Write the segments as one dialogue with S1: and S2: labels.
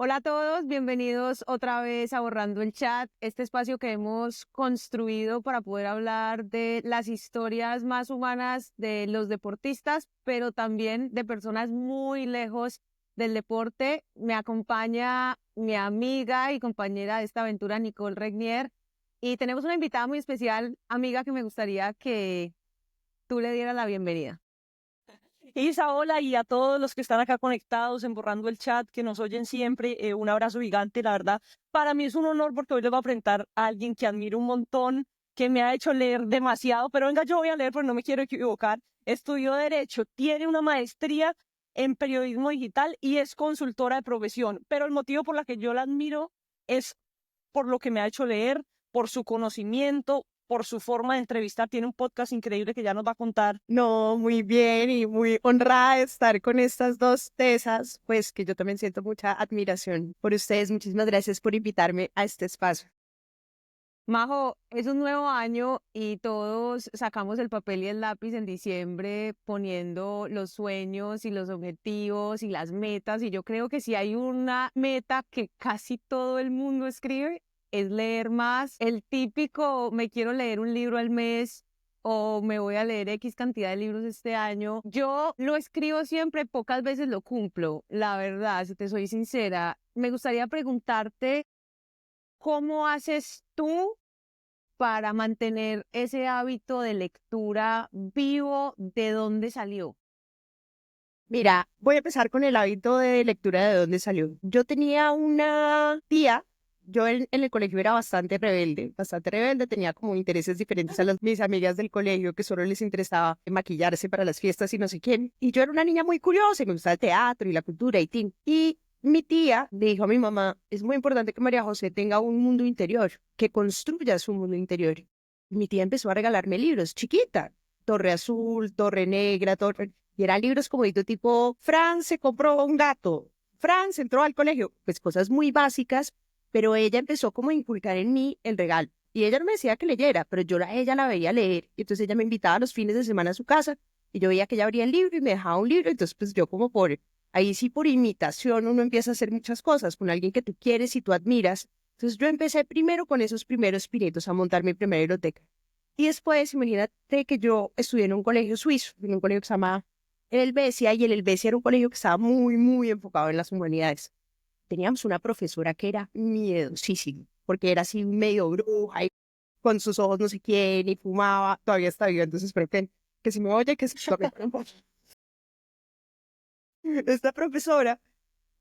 S1: Hola a todos, bienvenidos otra vez a Borrando el Chat, este espacio que hemos construido para poder hablar de las historias más humanas de los deportistas, pero también de personas muy lejos del deporte. Me acompaña mi amiga y compañera de esta aventura, Nicole Regnier, y tenemos una invitada muy especial, amiga, que me gustaría que tú le dieras la bienvenida.
S2: Isa, hola, y a todos los que están acá conectados, emborrando el chat, que nos oyen siempre, un abrazo gigante, la verdad. Para mí es un honor porque hoy les voy a presentar a alguien que admiro un montón, que me ha hecho leer demasiado, pero venga, yo voy a leer porque no me quiero equivocar. Estudió Derecho, tiene una maestría en periodismo digital y es consultora de profesión, pero el motivo por la que yo la admiro es por lo que me ha hecho leer, por su conocimiento, por su forma de entrevistar. Tiene un podcast increíble que ya nos va a contar.
S3: No, muy bien y muy honrada de estar con estas dos tesas, pues que yo también siento mucha admiración por ustedes. Muchísimas gracias por invitarme a este espacio.
S1: Majo, es un nuevo año y todos sacamos el papel y el lápiz en diciembre poniendo los sueños y los objetivos y las metas. Y yo creo que si hay una meta que casi todo el mundo escribe, es leer más. El típico, me quiero leer un libro al mes o me voy a leer X cantidad de libros este año. Yo lo escribo siempre, pocas veces lo cumplo, la verdad, si te soy sincera. Me gustaría preguntarte, ¿cómo haces tú para mantener ese hábito de lectura vivo? ¿De dónde salió?
S3: Mira, voy a empezar con el hábito de lectura de dónde salió. Yo tenía una tía, yo en el colegio era bastante rebelde, tenía como intereses diferentes a mis amigas del colegio que solo les interesaba maquillarse para las fiestas y no sé quién. Y yo era una niña muy curiosa y me gustaba el teatro y la cultura y tin. Y mi tía le dijo a mi mamá, es muy importante que María José tenga un mundo interior, que construya su mundo interior. Y mi tía empezó a regalarme libros, chiquita, Torre Azul, Torre Negra, Torre... Y eran libros como de tipo, Fran se compró un gato, Fran se entró al colegio, pues cosas muy básicas, pero ella empezó como a inculcar en mí el regalo. Y ella no me decía que leyera, pero yo a ella la veía leer. Y entonces ella me invitaba los fines de semana a su casa y yo veía que ella abría el libro y me dejaba un libro. Entonces pues yo como ahí sí por imitación uno empieza a hacer muchas cosas con alguien que tú quieres y tú admiras. Entonces yo empecé primero con esos primeros pinitos a montar mi primera biblioteca. Y después, imagínate que yo estudié en un colegio suizo, en un colegio que se llama el Helvecia, y el Helvecia era un colegio que estaba muy, muy enfocado en las humanidades. Teníamos una profesora que era miedosísima, porque era así medio bruja y con sus ojos no sé quién, y fumaba, todavía está viva, entonces espero que si me oye, que se Esta profesora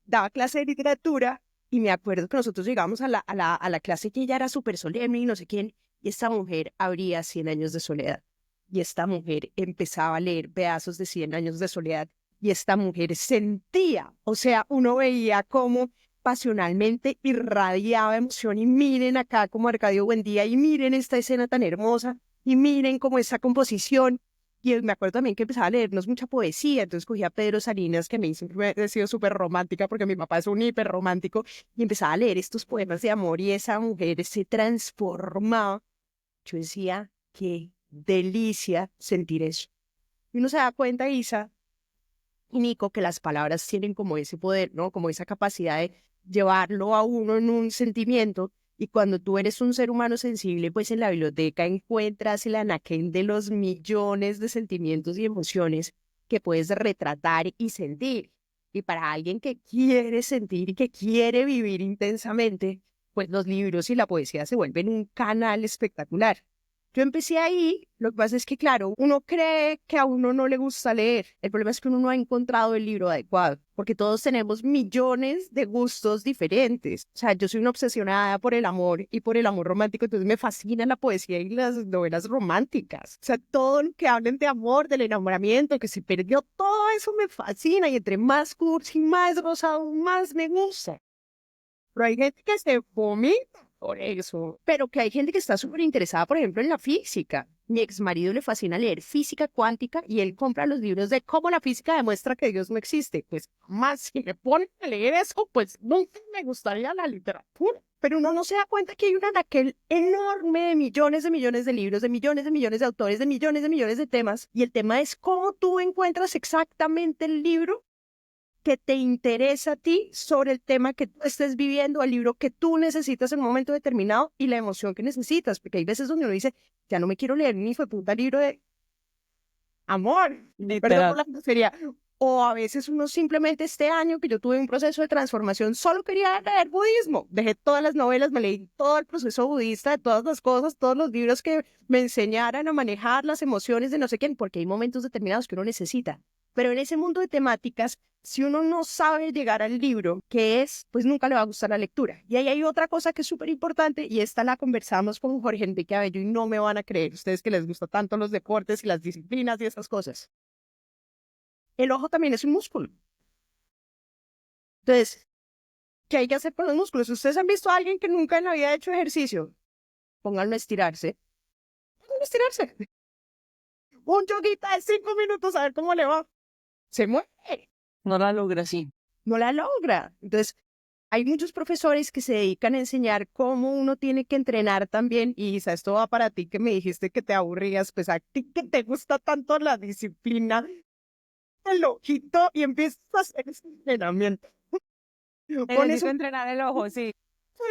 S3: daba clase de literatura y me acuerdo que nosotros llegamos a la clase que ella era súper solemne y no sé quién, y esta mujer abría Cien años de soledad. Y esta mujer empezaba a leer pedazos de Cien años de soledad y esta mujer sentía, o sea, uno veía cómo pasionalmente irradiaba emoción y miren acá como Arcadio Buendía y miren esta escena tan hermosa y miren cómo esa composición. Y me acuerdo también que empezaba a leernos mucha poesía, entonces cogía a Pedro Salinas, que a mí siempre he sido súper romántica porque mi papá es un hiper romántico, y empezaba a leer estos poemas de amor y esa mujer se transformaba. Yo decía, qué delicia sentir eso. Y uno se da cuenta, Isa y Nico, que las palabras tienen como ese poder, ¿no? Como esa capacidad de llevarlo a uno en un sentimiento. Y cuando tú eres un ser humano sensible, pues en la biblioteca encuentras el anaquel de los millones de sentimientos y emociones que puedes retratar y sentir. Y para alguien que quiere sentir y que quiere vivir intensamente, pues los libros y la poesía se vuelven un canal espectacular. Yo empecé ahí, lo que pasa es que, claro, uno cree que a uno no le gusta leer. El problema es que uno no ha encontrado el libro adecuado, porque todos tenemos millones de gustos diferentes. O sea, yo soy una obsesionada por el amor y por el amor romántico, entonces me fascina la poesía y las novelas románticas. O sea, todo lo que hablen de amor, del enamoramiento, que se perdió, todo eso me fascina y entre más cursi, más rosado, más me gusta. Pero hay gente que se vomita por eso. Pero que hay gente que está súper interesada, por ejemplo, en la física. Mi ex marido le fascina leer física cuántica y él compra los libros de cómo la física demuestra que Dios no existe. Pues más si me ponen a leer eso, pues nunca me gustaría la literatura. Pero uno no se da cuenta que hay un anaquel enorme de millones de libros, de millones de autores, de millones de temas. Y el tema es cómo tú encuentras exactamente el libro que te interesa a ti sobre el tema que tú estés viviendo, el libro que tú necesitas en un momento determinado y la emoción que necesitas, porque hay veces donde uno dice, ya no me quiero leer ni fue puta libro de amor, perdón por
S2: Literal.
S3: la grosería. O a veces uno simplemente este año que yo tuve un proceso de transformación, solo quería leer budismo. Dejé todas las novelas, me leí todo el proceso budista, de todas las cosas, todos los libros que me enseñaran a manejar las emociones de no sé quién, porque hay momentos determinados que uno necesita. Pero en ese mundo de temáticas, si uno no sabe llegar al libro que es, pues nunca le va a gustar la lectura. Y ahí hay otra cosa que es súper importante y esta la conversamos con Jorge Enrique Abello y no me van a creer ustedes que les gusta tanto los deportes y las disciplinas y esas cosas. El ojo también es un músculo. Entonces, ¿qué hay que hacer con los músculos? Ustedes han visto a alguien que nunca en la vida ha hecho ejercicio. Pónganlo a estirarse. Pónganlo a estirarse. Un yoguita de 5 minutos a ver cómo le va. Se mueve.
S2: No la logra, sí.
S3: No la logra. Entonces, hay muchos profesores que se dedican a enseñar cómo uno tiene que entrenar también. Y Isa, esto va para ti que me dijiste que te aburrías. Pues a ti que te gusta tanto la disciplina, el ojito y empiezas a hacer ese entrenamiento. Pones
S1: Necesito entrenar el ojo, sí.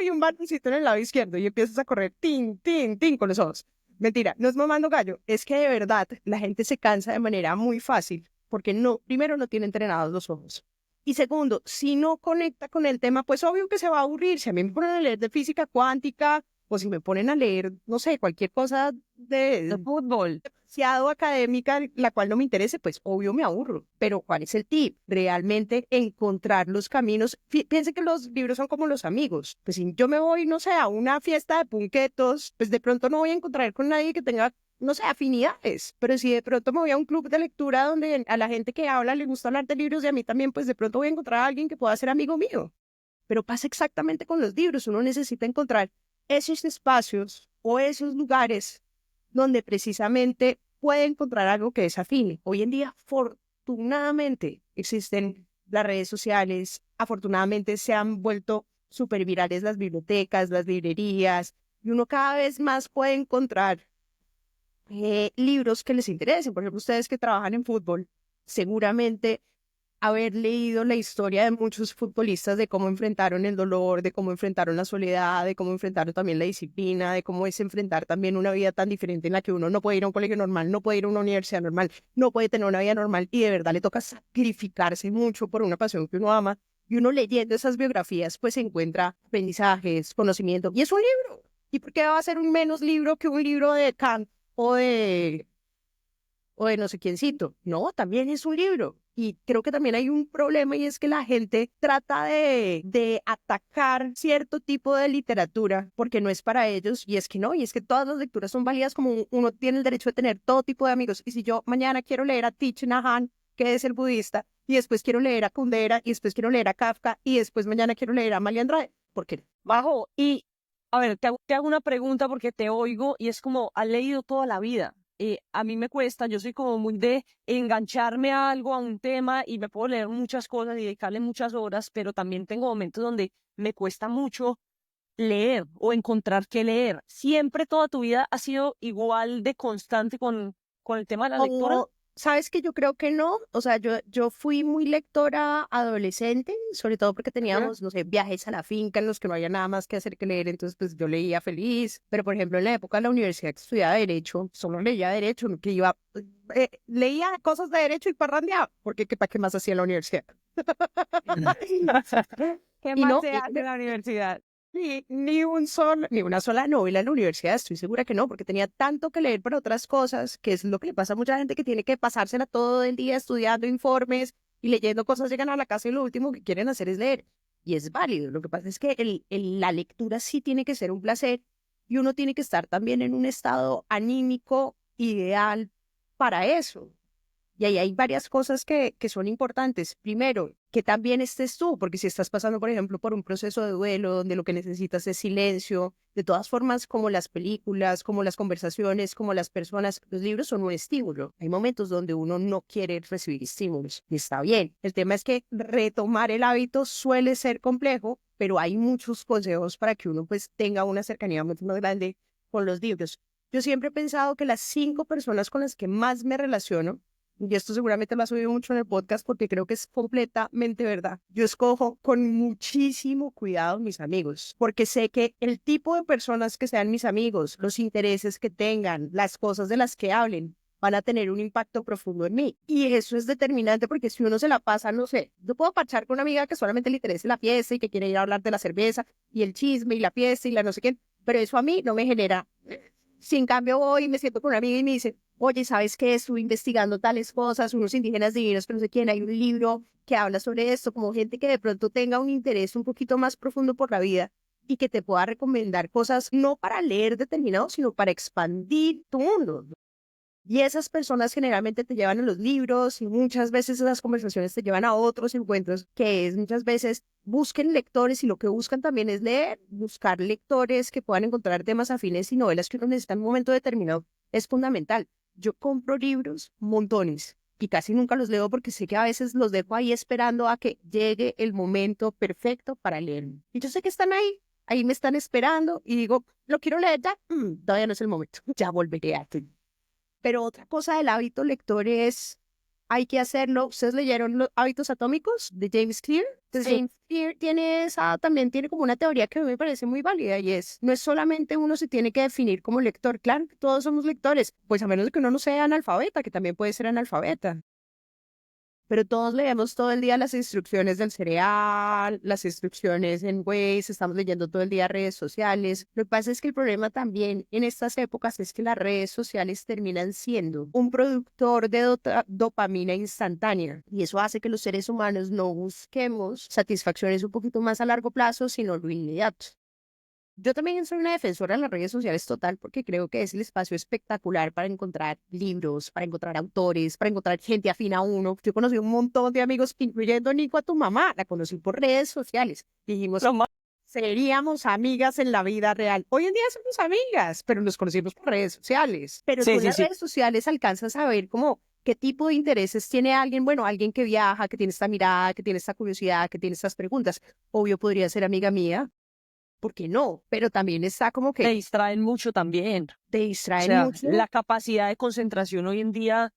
S3: y un baloncito en el lado izquierdo y empiezas a correr tin, tin, tin con los ojos. Mentira, no es mamando gallo, es que de verdad la gente se cansa de manera muy fácil porque no, primero no tiene entrenados los ojos. Y segundo, si no conecta con el tema, pues obvio que se va a aburrir. Si a mí me ponen a leer de física cuántica o si me ponen a leer, no sé, cualquier cosa
S1: De
S3: de
S1: fútbol.
S3: demasiado académica, la cual no me interese, pues obvio me aburro. Pero ¿cuál es el tip? Realmente encontrar los caminos. Piensen que los libros son como los amigos. Pues si yo me voy, no sé, a una fiesta de punquetos, pues de pronto no voy a encontrar con nadie que tenga, no sé, afinidades. Pero si de pronto me voy a un club de lectura donde a la gente que habla le gusta hablar de libros y a mí también, pues de pronto voy a encontrar a alguien que pueda ser amigo mío. Pero pasa exactamente con los libros. Uno necesita encontrar esos espacios o esos lugares donde precisamente puede encontrar algo que desafine. Hoy en día, afortunadamente, existen las redes sociales, afortunadamente se han vuelto súper virales las bibliotecas, las librerías, y uno cada vez más puede encontrar libros que les interesen. Por ejemplo, ustedes que trabajan en fútbol, seguramente haber leído la historia de muchos futbolistas de cómo enfrentaron el dolor, de cómo enfrentaron la soledad, de cómo enfrentaron también la disciplina, de cómo es enfrentar también una vida tan diferente en la que uno no puede ir a un colegio normal, no puede ir a una universidad normal, no puede tener una vida normal y de verdad le toca sacrificarse mucho por una pasión que uno ama. Y uno leyendo esas biografías pues encuentra aprendizajes, conocimiento y es un libro. ¿Y por qué va a ser un menos libro que un libro de Kant o de no sé quiéncito? No, también es un libro. Y creo que también hay un problema y es que la gente trata de atacar cierto tipo de literatura porque no es para ellos y es que no, y es que todas las lecturas son válidas como uno tiene el derecho de tener todo tipo de amigos. Y si yo mañana quiero leer a Thich Nhat Hanh, que es el budista, y después quiero leer a Kundera, y después quiero leer a Kafka, y después mañana quiero leer a Amalia Andrade, ¿por qué no?
S2: Bajo, y a ver, te hago una pregunta porque te oigo y es como, has leído toda la vida. A mí me cuesta, yo soy como muy de engancharme a algo, a un tema y me puedo leer muchas cosas y dedicarle muchas horas, pero también tengo momentos donde me cuesta mucho leer o encontrar qué leer. ¿Siempre toda tu vida ha sido igual de constante con el tema de la lectura?
S3: Sabes que yo creo que no, o sea, yo fui muy lectora adolescente, sobre todo porque teníamos, no sé, viajes a la finca en los que no había nada más que hacer que leer, entonces pues yo leía feliz, pero por ejemplo en la época de la universidad que estudiaba Derecho, solo leía Derecho, no que iba, leía cosas de Derecho y parrandeaba, porque ¿para qué más hacía en la universidad?
S1: ¿Qué
S3: Y
S1: más
S3: no,
S1: se hace en la universidad?
S3: ni una sola novela en la universidad, estoy segura que no, porque tenía tanto que leer para otras cosas, que es lo que le pasa a mucha gente que tiene que pasársela todo el día estudiando informes y leyendo cosas, llegan a la casa y lo último que quieren hacer es leer. Y es válido, lo que pasa es que la lectura sí tiene que ser un placer y uno tiene que estar también en un estado anímico ideal para eso. Y ahí hay varias cosas que son importantes. Primero, que también estés tú, porque si estás pasando, por ejemplo, por un proceso de duelo donde lo que necesitas es silencio, de todas formas, como las películas, como las conversaciones, como las personas, los libros son un estímulo. Hay momentos donde uno no quiere recibir estímulos y está bien. El tema es que retomar el hábito suele ser complejo, pero hay muchos consejos para que uno pues tenga una cercanía mucho más grande con los libros. Yo siempre he pensado que las 5 personas con las que más me relaciono y esto seguramente lo has oído mucho en el podcast porque creo que es completamente verdad. Yo escojo con muchísimo cuidado mis amigos, porque sé que el tipo de personas que sean mis amigos, los intereses que tengan, las cosas de las que hablen, van a tener un impacto profundo en mí. Y eso es determinante porque si uno se la pasa, no sé, yo puedo parchar con una amiga que solamente le interese la fiesta y que quiere ir a hablar de la cerveza y el chisme y la fiesta y la no sé qué, pero eso a mí no me genera. Si en cambio voy y me siento con una amiga y me dice, oye, ¿sabes qué? Estuve investigando tales cosas, unos indígenas divinos, que no sé quién, hay un libro que habla sobre esto, como gente que de pronto tenga un interés un poquito más profundo por la vida y que te pueda recomendar cosas no para leer determinado, sino para expandir tu mundo. Y esas personas generalmente te llevan a los libros y muchas veces esas conversaciones te llevan a otros encuentros que es muchas veces busquen lectores y lo que buscan también es leer, buscar lectores que puedan encontrar temas afines y novelas que uno necesita en un momento determinado es fundamental. Yo compro libros montones y casi nunca los leo porque sé que a veces los dejo ahí esperando a que llegue el momento perfecto para leer. Y yo sé que están ahí me están esperando y digo, lo quiero leer ya, todavía no es el momento, ya volveré a ti. Pero otra cosa del hábito lector es, hay que hacerlo. ¿Ustedes leyeron Los Hábitos Atómicos de James Clear? Entonces,
S2: Sí.
S3: James Clear también tiene como una teoría que a mí me parece muy válida y es, no es solamente uno se tiene que definir como lector. Claro, que todos somos lectores, pues a menos de que uno no sea analfabeta, que también puede ser analfabeta. Pero todos leemos todo el día las instrucciones del cereal, las instrucciones en Waze, estamos leyendo todo el día redes sociales. Lo que pasa es que el problema también en estas épocas es que las redes sociales terminan siendo un productor de dopamina instantánea y eso hace que los seres humanos no busquemos satisfacciones un poquito más a largo plazo, sino lo inmediato. Yo también soy una defensora de las redes sociales total porque creo que es el espacio espectacular para encontrar libros, para encontrar autores, para encontrar gente afín a uno. Yo conocí un montón de amigos, incluyendo Nico a tu mamá, la conocí por redes sociales. Dijimos,
S2: Lo más
S3: seríamos amigas en la vida real. Hoy en día somos amigas, pero nos conocimos por redes sociales. Pero tú
S2: Sí,
S3: en
S2: sí,
S3: las
S2: sí.
S3: redes sociales alcanzas a ver cómo qué tipo de intereses tiene alguien, bueno, alguien que viaja, que tiene esta mirada, que tiene esta curiosidad, que tiene estas preguntas. Obvio podría ser amiga mía, ¿por qué no? Pero también está como
S2: Te
S3: que
S2: distraen mucho también.
S3: te
S2: O
S3: distraen
S2: sea,
S3: mucho,
S2: la capacidad de concentración hoy en día,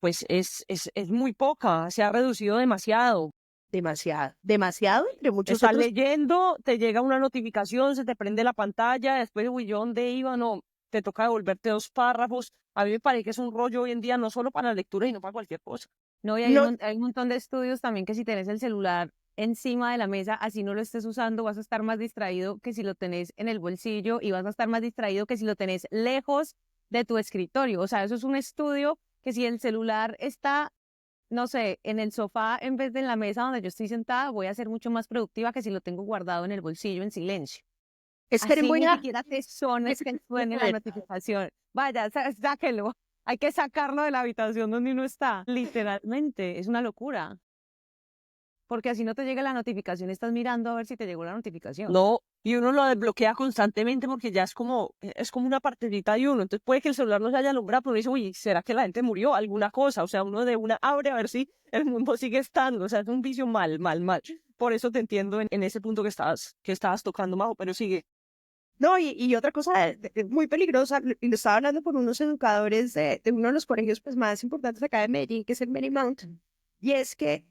S2: pues es muy poca, se ha reducido demasiado.
S3: demasiado, demasiado, entre muchos
S2: Estás
S3: otros.
S2: leyendo, te llega una notificación, se te prende la pantalla, después, uy, ¿yo dónde iba? No, te toca devolverte 2 párrafos. A mí me parece que es un rollo hoy en día, no solo para la lectura, sino para cualquier cosa.
S1: No, y
S3: No,
S1: hay un montón de estudios también que si tenés el celular encima de la mesa, así no lo estés usando, vas a estar más distraído que si lo tenés en el bolsillo y vas a estar más distraído que si lo tenés lejos de tu escritorio. O sea, eso es un estudio que si el celular está, no sé, en el sofá en vez de en la mesa donde yo estoy sentada, voy a ser mucho más productiva que si lo tengo guardado en el bolsillo en silencio.
S3: esperen,
S1: Así
S3: voy
S1: ni
S3: a...
S1: siquiera te sones que suene la notificación. Vaya, sáquelo. Hay que sacarlo de la habitación donde uno está. Literalmente, es una locura. Porque así no te llega la notificación, estás mirando a ver si te llegó la notificación.
S2: No, y uno lo desbloquea constantemente porque ya es como una partecita de uno. Entonces puede que el celular no se haya alumbrado, pero uno dice, uy, ¿será que la gente murió? Alguna cosa. O sea, uno de una abre a ver si el mundo sigue estando. O sea, es un vicio mal, mal, mal. Por eso te entiendo en ese punto que estabas tocando, Majo, pero sigue.
S3: No, y otra cosa muy peligrosa, y lo estaba hablando con unos educadores de uno de los colegios pues, más importantes acá de Medellín, que es el Marymount, y es que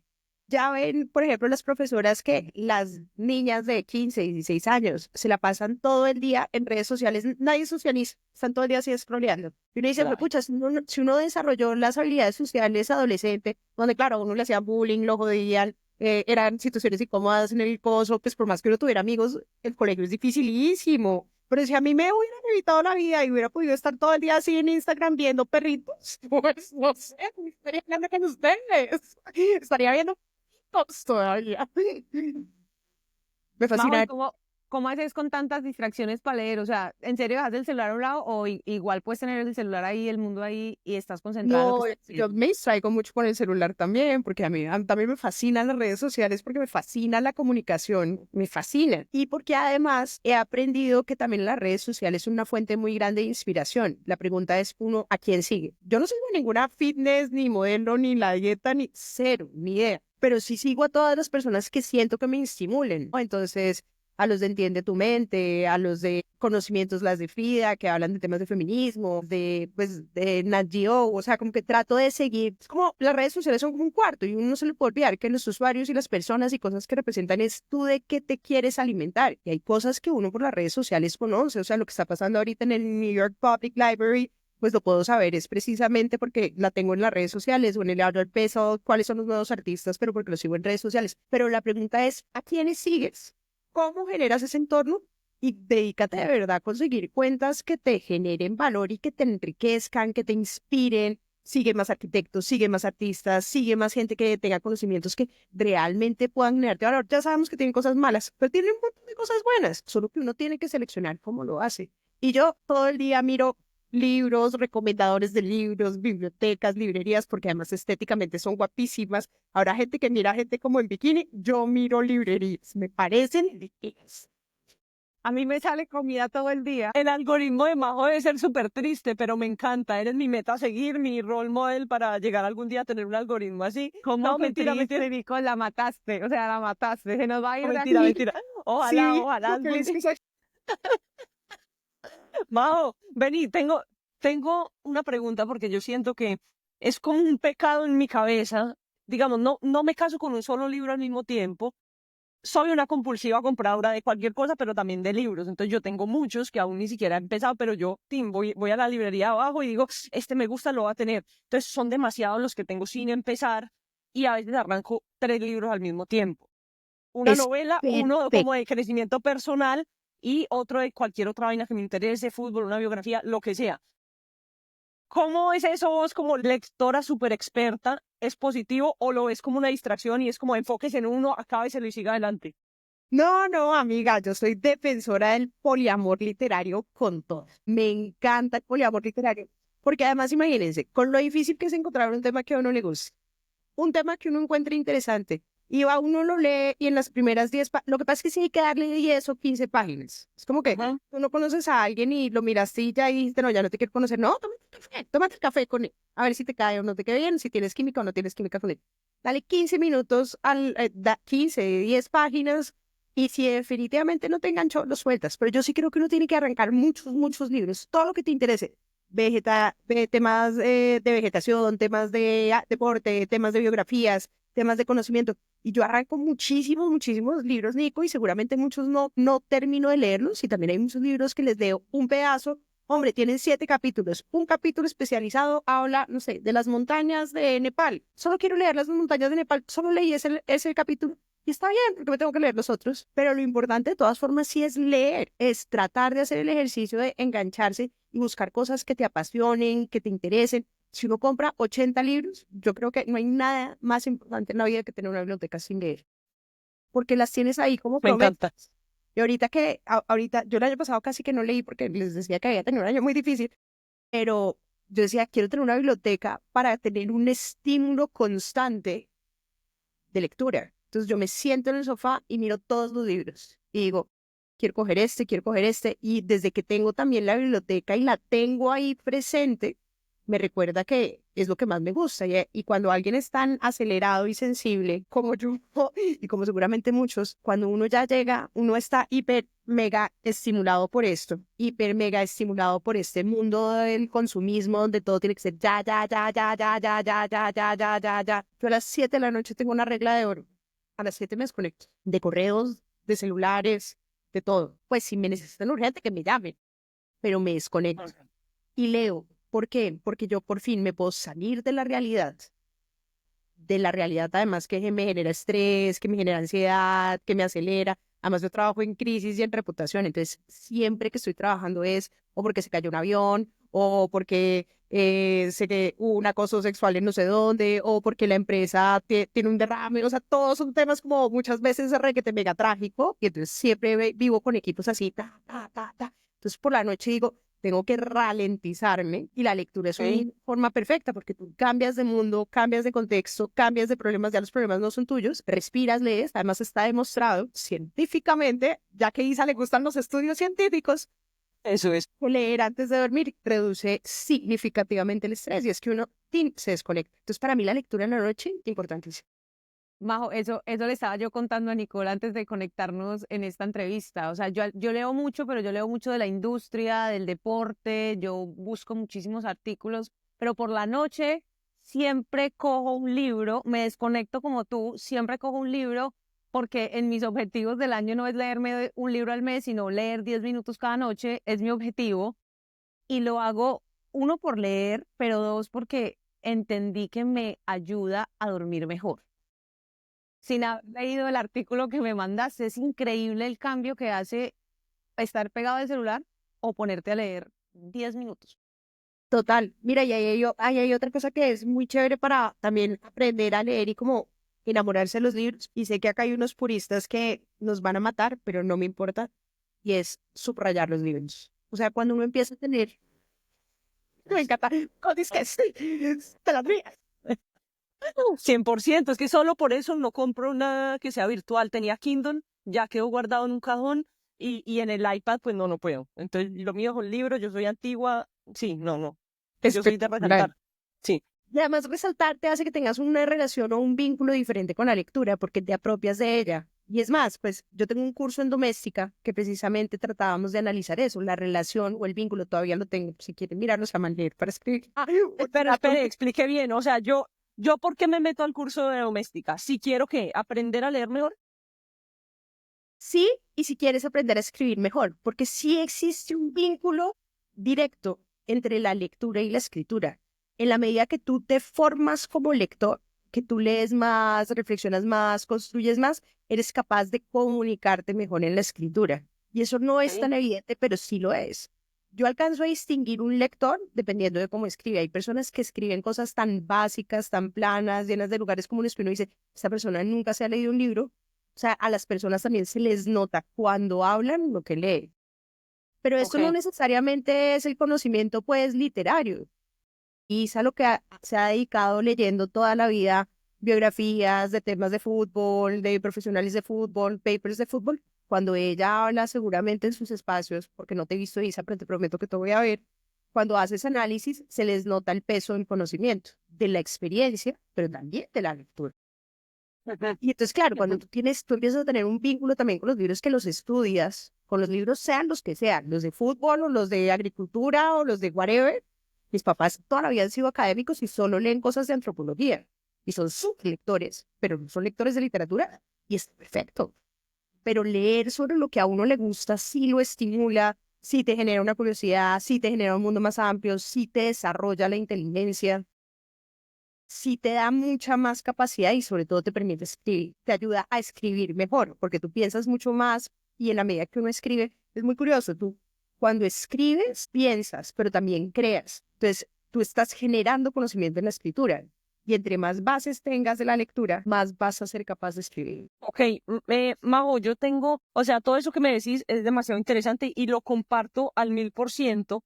S3: ya ven, por ejemplo, las profesoras que las niñas de 15, 16 años se la pasan todo el día en redes sociales, nadie socializa, están todo el día así scrolleando. Y uno dice,
S2: Grave.
S3: pucha, si uno desarrolló las habilidades sociales adolescente, donde claro, a uno le hacían bullying, lo jodían, eran situaciones incómodas en el coso, pues por más que uno tuviera amigos, el colegio es dificilísimo. Pero si a mí me hubieran evitado la vida y hubiera podido estar todo el día así en Instagram viendo perritos, pues no sé, estaría hablando con ustedes. Estaría viendo todos todavía. Me
S1: Majo, ¿y
S3: fascina.
S1: cómo haces con tantas distracciones para leer? O sea, ¿en serio dejas el celular a un lado o igual puedes tener el celular ahí, el mundo ahí y estás concentrada en lo que
S3: No,
S1: estás
S3: yo
S1: haciendo?
S3: me distraigo mucho con el celular también, porque a mí también me fascinan las redes sociales, porque me fascina la comunicación, me fascina. Y porque además he aprendido que también las redes sociales son una fuente muy grande de inspiración. La pregunta es uno, ¿a quién sigue? Yo no sigo ninguna fitness, ni modelo, ni la dieta, ni cero, ni idea. Pero sí sigo a todas las personas que siento que me estimulen, ¿no? Entonces, a los de Entiende tu mente, a los de Conocimientos, las de Frida, que hablan de temas de feminismo, de Nat Geo, o sea, como que trato de seguir, es como las redes sociales son como un cuarto y uno no se le puede olvidar que los usuarios y las personas y cosas que representan es tú de qué te quieres alimentar. Y hay cosas que uno por las redes sociales conoce, o sea, lo que está pasando ahorita en el New York Public Library, pues lo puedo saber, es precisamente porque la tengo en las redes sociales o en el Outdoor Peso, cuáles son los nuevos artistas, pero porque los sigo en redes sociales. Pero la pregunta es, ¿a quiénes sigues? ¿Cómo generas ese entorno? Y dedícate de verdad a conseguir cuentas que te generen valor y que te enriquezcan, que te inspiren. Sigue más arquitectos, sigue más artistas, sigue más gente que tenga conocimientos que realmente puedan generarte valor. Ya sabemos que tienen cosas malas, pero tienen un montón de cosas buenas, solo que uno tiene que seleccionar cómo lo hace. Y yo todo el día miro libros, recomendadores de libros, bibliotecas, librerías, porque además estéticamente son guapísimas. Habrá gente que mira gente como en bikini, yo miro librerías, me parecen divinas.
S1: A mí me sale comida todo el día.
S2: El algoritmo de Majo debe ser súper triste, pero me encanta. Eres mi meta a seguir, mi role model para llegar algún día a tener un algoritmo así.
S1: ¿Cómo
S2: No,
S1: que
S2: mentira,
S1: triste,
S2: mentira.
S1: Nico? La mataste, o sea, la mataste. Se nos va a ir
S2: No,
S1: de
S2: mentira,
S1: aquí.
S2: mentira. Ojalá,
S3: Sí,
S2: ojalá
S3: qué
S2: algún
S3: feliz
S2: día.
S3: que soy.
S2: Majo, vení, tengo una pregunta porque yo siento que es como un pecado en mi cabeza. Digamos, no me caso con un solo libro al mismo tiempo. Soy una compulsiva compradora de cualquier cosa, pero también de libros. Entonces yo tengo muchos que aún ni siquiera he empezado, pero yo voy a la librería abajo y digo, este me gusta, lo voy a tener. Entonces son demasiados los que tengo sin empezar y a veces arranco 3 libros al mismo tiempo. Una
S3: Es
S2: novela, uno
S3: perfecto.
S2: como de crecimiento personal y otro de cualquier otra vaina que me interese, fútbol, una biografía, lo que sea. ¿Cómo es eso vos como lectora súper experta? ¿Es positivo o lo ves como una distracción y es como enfóquese en uno, acábeselo y siga adelante?
S3: No, no, amiga, yo soy defensora del poliamor literario con todo. Me encanta el poliamor literario, porque además imagínense, con lo difícil que es encontrar un tema que a uno le guste, un tema que uno encuentre interesante, y va uno lo lee y en las primeras 10 lo que pasa es que sí hay que darle 10 o 15 páginas. Es como que
S2: Ajá.
S3: tú no conoces a alguien y lo miraste y ya dijiste, no, ya no te quiero conocer. No, tómate el café con él, a ver si te cae o no te cae bien, si tienes química o no tienes química con él. Dale 15 minutos, 15, 10 páginas, y si definitivamente no te enganchó, lo sueltas. Pero yo sí creo que uno tiene que arrancar muchos, muchos libros, todo lo que te interese. Temas de vegetación, temas de deporte, temas de biografías, temas de conocimiento. Y yo arranco muchísimos, muchísimos libros, Nico, y seguramente muchos no termino de leerlos. Y también hay muchos libros que les leo un pedazo. Hombre, tienen 7 capítulos. Un capítulo especializado habla, no sé, de las montañas de Nepal. Solo quiero leer las montañas de Nepal. Solo leí ese capítulo. Y está bien, porque me tengo que leer los otros. Pero lo importante de todas formas sí es leer, es tratar de hacer el ejercicio de engancharse y buscar cosas que te apasionen, que te interesen. Si uno compra 80 libros, yo creo que no hay nada más importante en la vida que tener una biblioteca sin leer, porque las tienes ahí como
S2: Me encanta.
S3: promesas. Y ahorita, yo el año pasado casi que no leí porque les decía que había tenido un año muy difícil, pero yo decía, quiero tener una biblioteca para tener un estímulo constante de lectura. Entonces yo me siento en el sofá y miro todos los libros y digo, quiero coger este, y desde que tengo también la biblioteca y la tengo ahí presente, me recuerda que es lo que más me gusta. Y cuando alguien es tan acelerado y sensible como yo, y como seguramente muchos, cuando uno ya llega, uno está hiper, mega estimulado por esto, hiper, mega estimulado por este mundo del consumismo, donde todo tiene que ser ya, ya, ya, ya, ya, ya, ya, ya, ya, ya, ya, ya. Yo a las 7 de la noche tengo una regla de oro. A las 7 me desconecto de correos, de celulares, de todo. Pues si me necesitan urgente, que me llamen, pero me desconecto y leo. ¿Por qué? Porque yo por fin me puedo salir de la realidad además que me genera estrés, que me genera ansiedad, que me acelera. Además yo trabajo en crisis y en reputación, entonces siempre que estoy trabajando es o porque se cayó un avión, o porque sé que hubo un acoso sexual en no sé dónde, o porque la empresa tiene un derrame, o sea, todos son temas como muchas veces requete mega trágico, y entonces siempre vivo con equipos así, ta, ta, ta, ta. Entonces por la noche digo, tengo que ralentizarme y la lectura es una forma perfecta porque tú cambias de mundo, cambias de contexto, cambias de problemas, ya los problemas no son tuyos, respiras, lees, además está demostrado científicamente, ya que a Isa le gustan los estudios científicos,
S2: Eso es.
S3: que leer antes de dormir reduce significativamente el estrés y es que uno se desconecta. Entonces para mí la lectura en la noche, importantísimo.
S1: Majo, eso le estaba yo contando a Nicole antes de conectarnos en esta entrevista. O sea, yo leo mucho, pero yo leo mucho de la industria, del deporte, yo busco muchísimos artículos, pero por la noche siempre cojo un libro, me desconecto como tú, siempre cojo un libro porque en mis objetivos del año no es leerme un libro al mes, sino leer 10 minutos cada noche, es mi objetivo. Y lo hago, uno, por leer, pero dos, porque entendí que me ayuda a dormir mejor. Sin haber leído el artículo que me mandaste, es increíble el cambio que hace estar pegado al celular o ponerte a leer 10 minutos.
S3: Total. Mira, y ahí hay otra cosa que es muy chévere para también aprender a leer y como enamorarse de los libros. Y sé que acá hay unos puristas que nos van a matar, pero no me importa. Y es subrayar los libros. O sea, cuando uno empieza a tener... Me encanta. Códice que sí, te las mías.
S2: 100%, es que solo por eso no compro nada que sea virtual. Tenía Kindle, ya quedó guardado en un cajón y en el iPad pues no puedo. Entonces lo mío es un libro, yo soy antigua, sí, no. Yo soy de resaltar, sí.
S3: Y además resaltar te hace que tengas una relación o un vínculo diferente con la lectura porque te apropias de ella. Y es más, pues yo tengo un curso en doméstica que precisamente tratábamos de analizar eso, la relación o el vínculo, todavía lo tengo, si quieren mirarlos a Manler para escribir.
S2: Pero espere, explique bien, o sea, yo ¿por qué me meto al curso de doméstica? Si quiero ¿qué? ¿Aprender a leer mejor?
S3: Sí, y si quieres aprender a escribir mejor, porque sí existe un vínculo directo entre la lectura y la escritura. En la medida que tú te formas como lector, que tú lees más, reflexionas más, construyes más, eres capaz de comunicarte mejor en la escritura. Y eso no es tan evidente, pero sí lo es. Yo alcanzo a distinguir un lector dependiendo de cómo escribe. Hay personas que escriben cosas tan básicas, tan planas, llenas de lugares comunes que uno dice, esta persona nunca se ha leído un libro. O sea, a las personas también se les nota cuando hablan lo que leen. Pero esto no necesariamente es el conocimiento, pues, literario. Y es a lo que se ha dedicado leyendo toda la vida biografías de temas de fútbol, de profesionales de fútbol, papers de fútbol. Cuando ella habla seguramente en sus espacios, porque no te he visto, Isa, pero te prometo que te voy a ver, cuando haces análisis se les nota el peso del conocimiento, de la experiencia, pero también de la lectura. Y entonces, claro, cuando tú empiezas a tener un vínculo también con los libros que los estudias, con los libros sean los que sean, los de fútbol o los de agricultura o los de whatever. Mis papás toda la vida han sido académicos y solo leen cosas de antropología. Y son lectores, pero no son lectores de literatura. Y es perfecto. Pero leer sobre lo que a uno le gusta sí lo estimula, sí te genera una curiosidad, sí te genera un mundo más amplio, sí te desarrolla la inteligencia, sí te da mucha más capacidad y sobre todo te permite escribir, te ayuda a escribir mejor, porque tú piensas mucho más y en la medida que uno escribe, es muy curioso, tú cuando escribes piensas, pero también creas. Entonces, tú estás generando conocimiento en la escritura y entre más bases tengas de la lectura, más vas a ser capaz de escribir.
S2: Ok, Mago, yo tengo, o sea, todo eso que me decís es demasiado interesante y lo comparto al 1000%,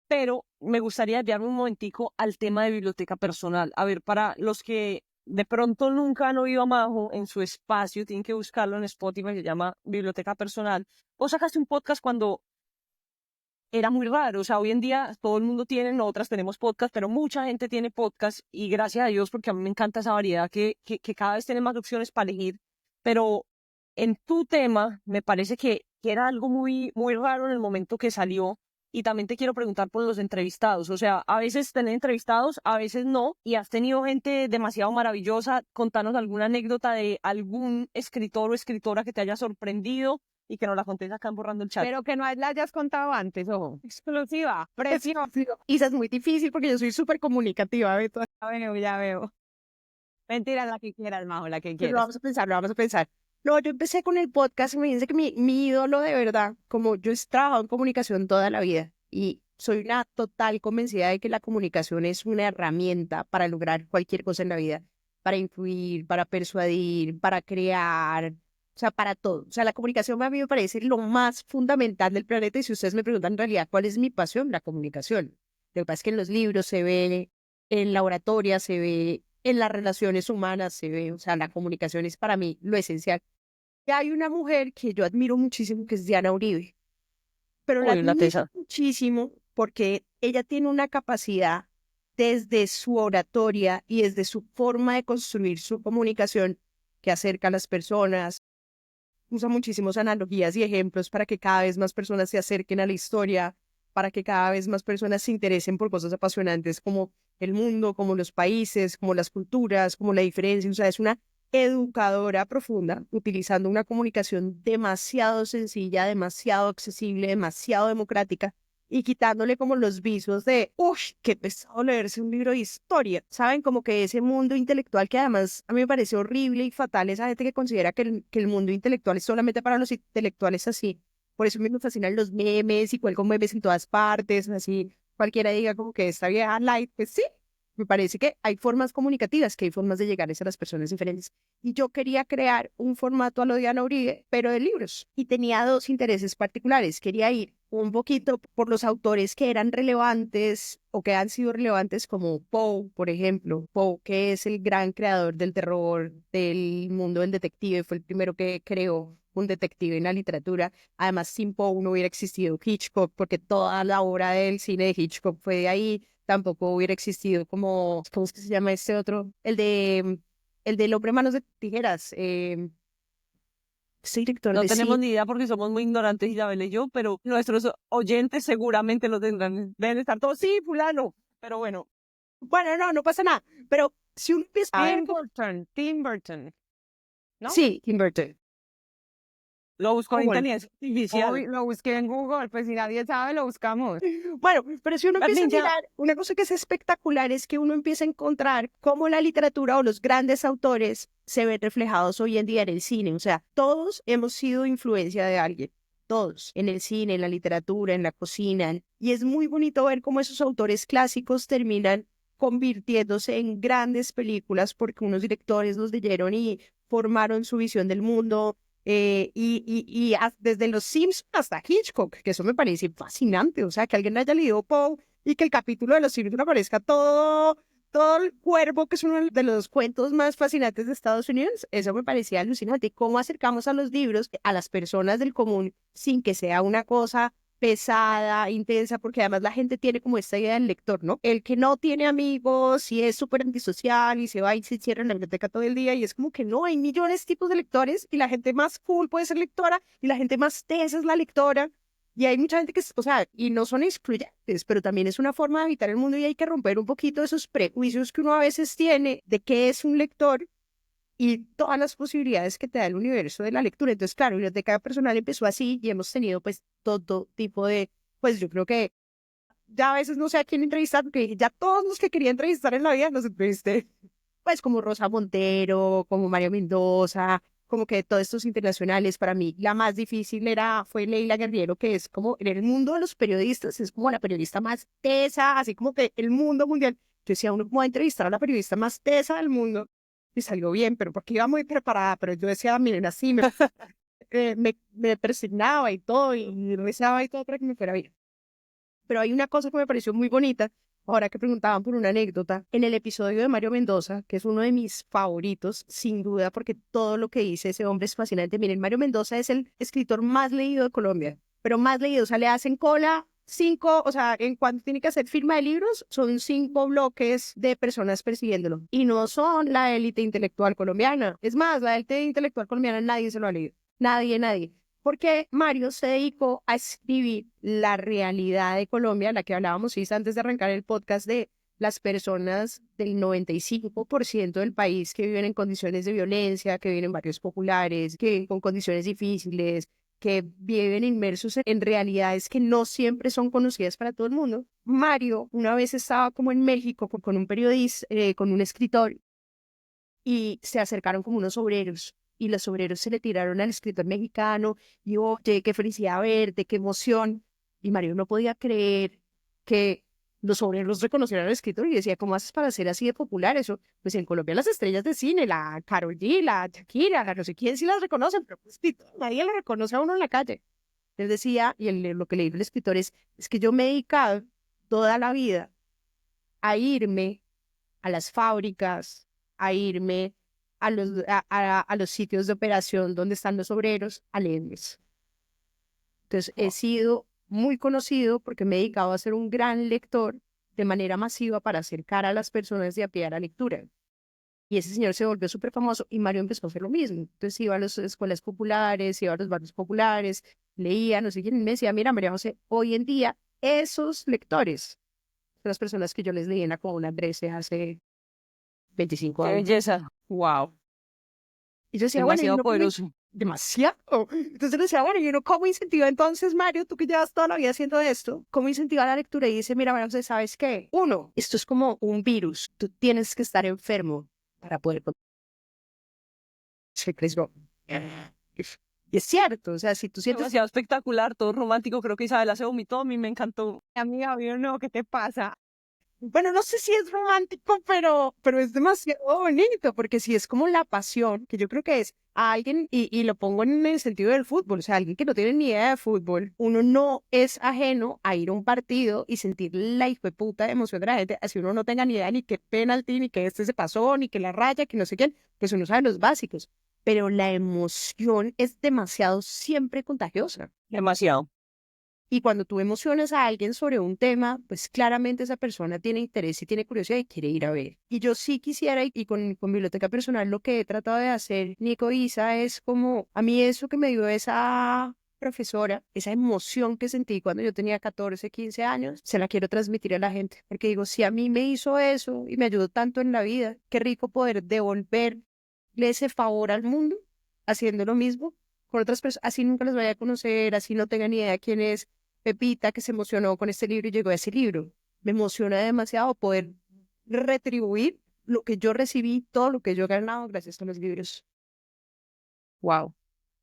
S2: pero me gustaría desviarme un momentico al tema de biblioteca personal. A ver, para los que de pronto nunca han oído a Majo en su espacio, tienen que buscarlo en Spotify, se llama Biblioteca Personal. Vos sacaste un podcast cuando era muy raro, o sea, hoy en día todo el mundo tiene, nosotras tenemos podcast, pero mucha gente tiene podcast y gracias a Dios porque a mí me encanta esa variedad que cada vez tiene más opciones para elegir, pero en tu tema me parece que era algo muy raro en el momento que salió y también te quiero preguntar por los entrevistados, o sea, a veces tenés entrevistados, a veces no, y has tenido gente demasiado maravillosa, contanos alguna anécdota de algún escritor o escritora que te haya sorprendido y que nos la contés acá borrando el chat.
S1: Pero que no la hayas contado antes, ojo. Exclusiva, preciosa.
S3: Isa, es muy difícil porque yo soy súper comunicativa, Beto.
S1: Ya veo. Mentira, la que quieras, Majo, la que
S3: Pero
S1: quieras.
S3: lo vamos a pensar. No, yo empecé con el podcast y me dice que mi ídolo de verdad, como yo he trabajado en comunicación toda la vida y soy una total convencida de que la comunicación es una herramienta para lograr cualquier cosa en la vida, para influir, para persuadir, para crear, o sea, para todo. O sea, la comunicación a mí me parece lo más fundamental del planeta y si ustedes me preguntan en realidad cuál es mi pasión, la comunicación. Lo que pasa es que en los libros se ve, en la oratoria se ve, en las relaciones humanas se ve, o sea, la comunicación es para mí lo esencial. Y hay una mujer que yo admiro muchísimo que es Diana Uribe, pero la admiro muchísimo porque ella tiene una capacidad desde su oratoria y desde su forma de construir su comunicación que acerca a las personas. Usa muchísimas analogías y ejemplos para que cada vez más personas se acerquen a la historia, para que cada vez más personas se interesen por cosas apasionantes como el mundo, como los países, como las culturas, como la diferencia. O sea, es una educadora profunda, utilizando una comunicación demasiado sencilla, demasiado accesible, demasiado democrática, y quitándole como los visos de, uff, qué pesado leerse un libro de historia. ¿Saben? Como que ese mundo intelectual que además a mí me parece horrible y fatal, esa gente que considera que el mundo intelectual es solamente para los intelectuales así. Por eso a mí me fascinan los memes y cuelgo memes en todas partes, así cualquiera diga como que esta vieja light, pues sí. Me parece que hay formas comunicativas, que hay formas de llegar a las personas diferentes. Y yo quería crear un formato a lo Diana Uribe, pero de libros. Y tenía dos intereses particulares. Quería ir un poquito por los autores que eran relevantes o que han sido relevantes, como Poe, por ejemplo. Poe, que es el gran creador del terror, del mundo del detective, fue el primero que creó un detective en la literatura. Además, sin Poe no hubiera existido Hitchcock, porque toda la obra del cine de Hitchcock fue de ahí. Tampoco hubiera existido como, ¿cómo es que se llama este otro? El del hombre manos de tijeras. Ese director
S2: No
S3: de
S2: tenemos
S3: cine.
S2: ni idea porque somos muy ignorantes, Isabel y yo, pero nuestros oyentes seguramente lo tendrán. Deben estar todos, sí, fulano. Pero bueno,
S3: Bueno, no, no pasa nada. Pero si uno empieza a ver,
S1: Tim Burton, ¿no?
S3: sí, Tim Burton.
S2: lo busco en
S3: Google.
S2: inteligencia artificial.
S1: Hoy lo busqué en Google, pues si nadie sabe, lo buscamos.
S3: Bueno, pero si uno
S2: Bad
S3: empieza a
S2: Ninja,
S3: mirar, una cosa que es espectacular es que uno empieza a encontrar cómo la literatura o los grandes autores se ven reflejados hoy en día en el cine. O sea, todos hemos sido influencia de alguien. Todos, en el cine, en la literatura, en la cocina. Y es muy bonito ver cómo esos autores clásicos terminan convirtiéndose en grandes películas porque unos directores los leyeron y formaron su visión del mundo, desde los Simpsons hasta Hitchcock, que eso me parece fascinante. O sea, que alguien haya leído Poe y que el capítulo de los Simpsons aparezca todo el cuervo, que es uno de los cuentos más fascinantes de Estados Unidos, eso me parecía alucinante. ¿Cómo acercamos a los libros a las personas del común sin que sea una cosa pesada, intensa? Porque además la gente tiene como esta idea del lector, ¿no? El que no tiene amigos y es súper antisocial y se va y se cierra en la biblioteca todo el día, y es como que no, hay millones de tipos de lectores y la gente más cool puede ser lectora y la gente más tesa es la lectora. Y hay mucha gente que, o sea, y no son excluyentes, pero también es una forma de habitar el mundo, y hay que romper un poquito esos prejuicios que uno a veces tiene de qué es un lector y todas las posibilidades que te da el universo de la lectura. Entonces, claro, la biblioteca personal empezó así y hemos tenido pues todo tipo de, pues yo creo que ya a veces no sé a quién entrevistar, porque ya todos los que quería entrevistar en la vida los entrevisté, pues como Rosa Montero, como Mario Mendoza, como que todos estos internacionales. Para mí la más difícil fue Leila Guerriero, que es como en el mundo de los periodistas, es como la periodista más tesa, así como que el mundo mundial. Yo decía, uno cómo va a entrevistar a la periodista más tesa del mundo, y salió bien, pero porque iba muy preparada. Pero yo decía, miren, así me persignaba y todo, y rezaba y todo para que me fuera bien. Pero hay una cosa que me pareció muy bonita, ahora que preguntaban por una anécdota, en el episodio de Mario Mendoza, que es uno de mis favoritos, sin duda, porque todo lo que dice ese hombre es fascinante. Miren, Mario Mendoza es el escritor más leído de Colombia, pero más leído. O sea, le hacen cola 5, o sea, en cuanto tiene que hacer firma de libros, son 5 bloques de personas persiguiéndolo. Y no son la élite intelectual colombiana. Es más, la élite intelectual colombiana nadie se lo ha leído. Nadie, nadie. Porque Mario se dedicó a escribir la realidad de Colombia, la que hablábamos sí, antes de arrancar el podcast, de las personas del 95% del país que viven en condiciones de violencia, que viven en barrios populares, que viven con condiciones difíciles, que viven inmersos en realidades que no siempre son conocidas para todo el mundo. Mario una vez estaba como en México con un periodista, con un escritor, y se acercaron como unos obreros, y los obreros se le tiraron al escritor mexicano y, oye, qué felicidad verte, qué emoción. Y Mario no podía creer que los obreros reconocieran al escritor, y decía, ¿cómo haces para ser así de popular? Eso, pues en Colombia las estrellas de cine, la Karol G, la Shakira, la no sé quién, sí las reconocen, pero pues nadie lo reconoce a uno en la calle. Él decía, y lo que le dijo el escritor es que yo me he dedicado toda la vida a irme a las fábricas, a irme a los sitios de operación donde están los obreros, a leerles. Entonces, he sido muy conocido porque me he dedicado a ser un gran lector de manera masiva para acercar a las personas de a pie a la lectura. Y ese señor se volvió súper famoso y Mario empezó a hacer lo mismo. Entonces iba a las escuelas populares, iba a los barrios populares, leía, no sé quién, y me decía, mira, María José, hoy en día esos lectores son las personas que yo les leí en la Comuna 13 hace 25
S2: Qué
S3: años.
S2: belleza.
S1: Wow,
S3: Y yo decía, bueno, y
S2: Demasiado
S3: uno como
S2: poderoso.
S3: demasiado. Entonces le decía, bueno, y uno cómo incentiva entonces, Mario, tú que llevas toda la vida haciendo esto, cómo incentiva la lectura y dice, mira, María José, ¿sabes qué? Uno, esto es como un virus, tú tienes que estar enfermo para poder se creció. Y es cierto, o sea, si tú sientes,
S2: Demasiado espectacular, todo romántico. Creo que Isabela se vomitó, a mí me encantó.
S1: amiga, obvio no, ¿qué te pasa?
S3: bueno, no sé si es romántico, pero es demasiado bonito, porque si es como la pasión, que yo creo que es a alguien, y lo pongo en el sentido del fútbol, o sea, alguien que no tiene ni idea de fútbol, uno no es ajeno a ir a un partido y sentir la hijueputa emoción de la gente, así uno no tenga ni idea ni qué penalti, ni que este se pasó, ni que la raya, que no sé quién, pues uno sabe los básicos, pero la emoción es demasiado siempre contagiosa.
S2: Demasiado.
S3: Y cuando tú emocionas a alguien sobre un tema, pues claramente esa persona tiene interés y tiene curiosidad y quiere ir a ver. Y yo sí quisiera, y con Biblioteca Personal lo que he tratado de hacer, Nico Isa, es como a mí eso que me dio esa profesora, esa emoción que sentí cuando yo tenía 14, 15 años, se la quiero transmitir a la gente. Porque digo, si a mí me hizo eso y me ayudó tanto en la vida, qué rico poder devolverle ese favor al mundo haciendo lo mismo con otras personas, así nunca los vaya a conocer, así no tenga ni idea quién es Pepita, que se emocionó con este libro y llegó a ese libro. Me emociona demasiado poder retribuir lo que yo recibí, todo lo que yo he ganado gracias a los libros.
S1: Wow,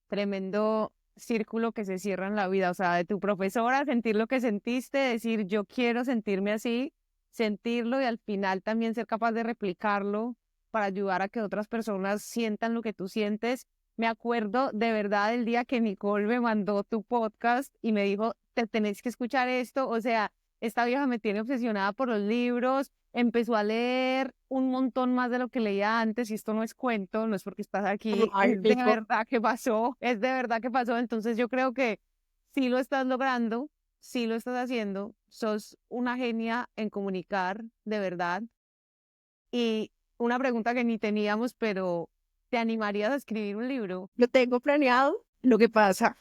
S1: tremendo círculo que se cierra en la vida, o sea, de tu profesora, sentir lo que sentiste, decir yo quiero sentirme así, sentirlo y al final también ser capaz de replicarlo para ayudar a que otras personas sientan lo que tú sientes. Me acuerdo de verdad del día que Nicole me mandó tu podcast y me dijo, te tenés que escuchar esto, o sea, esta vieja me tiene obsesionada por los libros, empezó a leer un montón más de lo que leía antes, y esto no es cuento, no es porque estás aquí,
S3: Ay,
S1: es de
S3: Nico,
S1: verdad que pasó, es de verdad que pasó, entonces yo creo que sí lo estás logrando, sí lo estás haciendo, sos una genia en comunicar, de verdad, y una pregunta que ni teníamos, pero ¿te animarías a escribir un libro?
S3: lo tengo planeado. Lo que pasa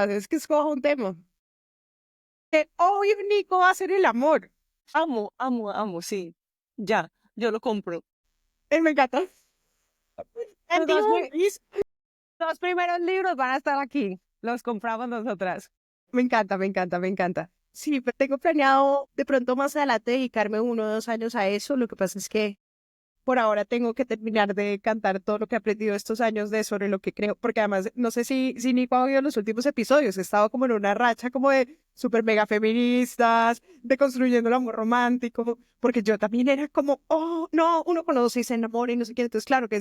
S3: es que escojo un tema. Que obvio, Nico, va a ser el amor.
S2: Amo, amo, amo, sí. Ya, yo lo compro.
S3: Me encanta.
S1: Los
S3: And the
S1: dos,
S3: onlys.
S1: los primeros libros van a estar aquí, los compramos nosotras.
S3: Me encanta, me encanta, me encanta. Sí, pero tengo planeado de pronto más adelante dedicarme 1 o 2 años a eso. Lo que pasa es que por ahora tengo que terminar de cantar todo lo que he aprendido estos años de sobre lo que creo, porque además no sé si Nico ha oído los últimos episodios, he estado como en una racha como de súper mega feministas, de construyendo el amor romántico, porque yo también era como, oh, no, uno conoce y se enamora y no sé qué, entonces claro que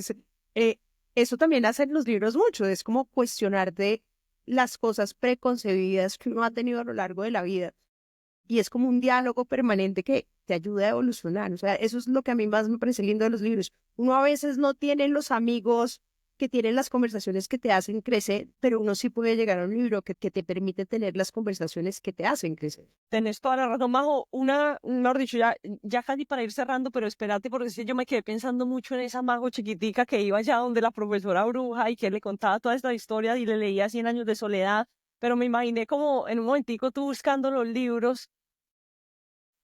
S3: eh, eso también hace en los libros mucho, es como cuestionar de las cosas preconcebidas que uno ha tenido a lo largo de la vida y es como un diálogo permanente que te ayuda a evolucionar. O sea, eso es lo que a mí más me parece lindo de los libros. Uno a veces no tiene los amigos que tienen las conversaciones que te hacen crecer, pero uno sí puede llegar a un libro que te permite tener las conversaciones que te hacen crecer.
S2: Tenés toda la razón, Majo. Mejor dicho, ya casi para ir cerrando, pero espérate, porque es que yo me quedé pensando mucho en esa Majo chiquitica que iba allá donde la profesora bruja y que le contaba toda esta historia y le leía 100 años de soledad, pero me imaginé como en un momentico tú buscando los libros.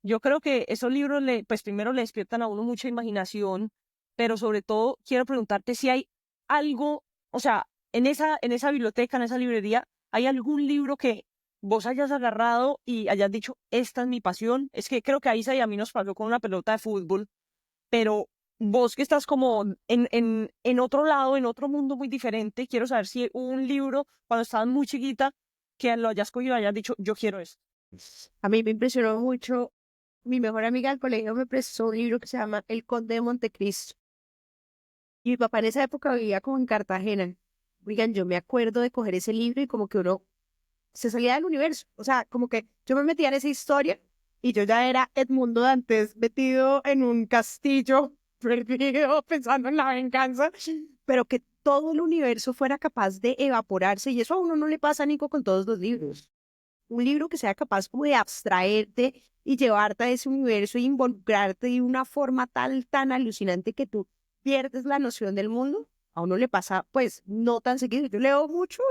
S2: Yo creo que esos libros, pues primero le despiertan a uno mucha imaginación, pero sobre todo quiero preguntarte si hay algo, o sea, en esa biblioteca, en esa librería, ¿hay algún libro que vos hayas agarrado y hayas dicho, esta es mi pasión? Es que creo que a Isa y a mí nos pasó con una pelota de fútbol, pero vos que estás como en otro lado, en otro mundo muy diferente, quiero saber si hubo un libro cuando estabas muy chiquita que lo hayas cogido y hayas dicho, yo quiero esto.
S3: A mí me impresionó mucho. Mi mejor amiga del colegio me prestó un libro que se llama El Conde de Montecristo. Y mi papá en esa época vivía como en Cartagena. Oigan, yo me acuerdo de coger ese libro y como que uno se salía del universo. O sea, como que yo me metía en esa historia y yo ya era Edmundo Dantes metido en un castillo perdido pensando en la venganza, pero que todo el universo fuera capaz de evaporarse. Y eso a uno no le pasa, Nico, con todos los libros. un libro que sea capaz como de abstraerte y llevarte a ese universo e involucrarte de una forma tan alucinante que tú pierdes la noción del mundo. A uno le pasa, pues, no tan seguido. Yo leo mucho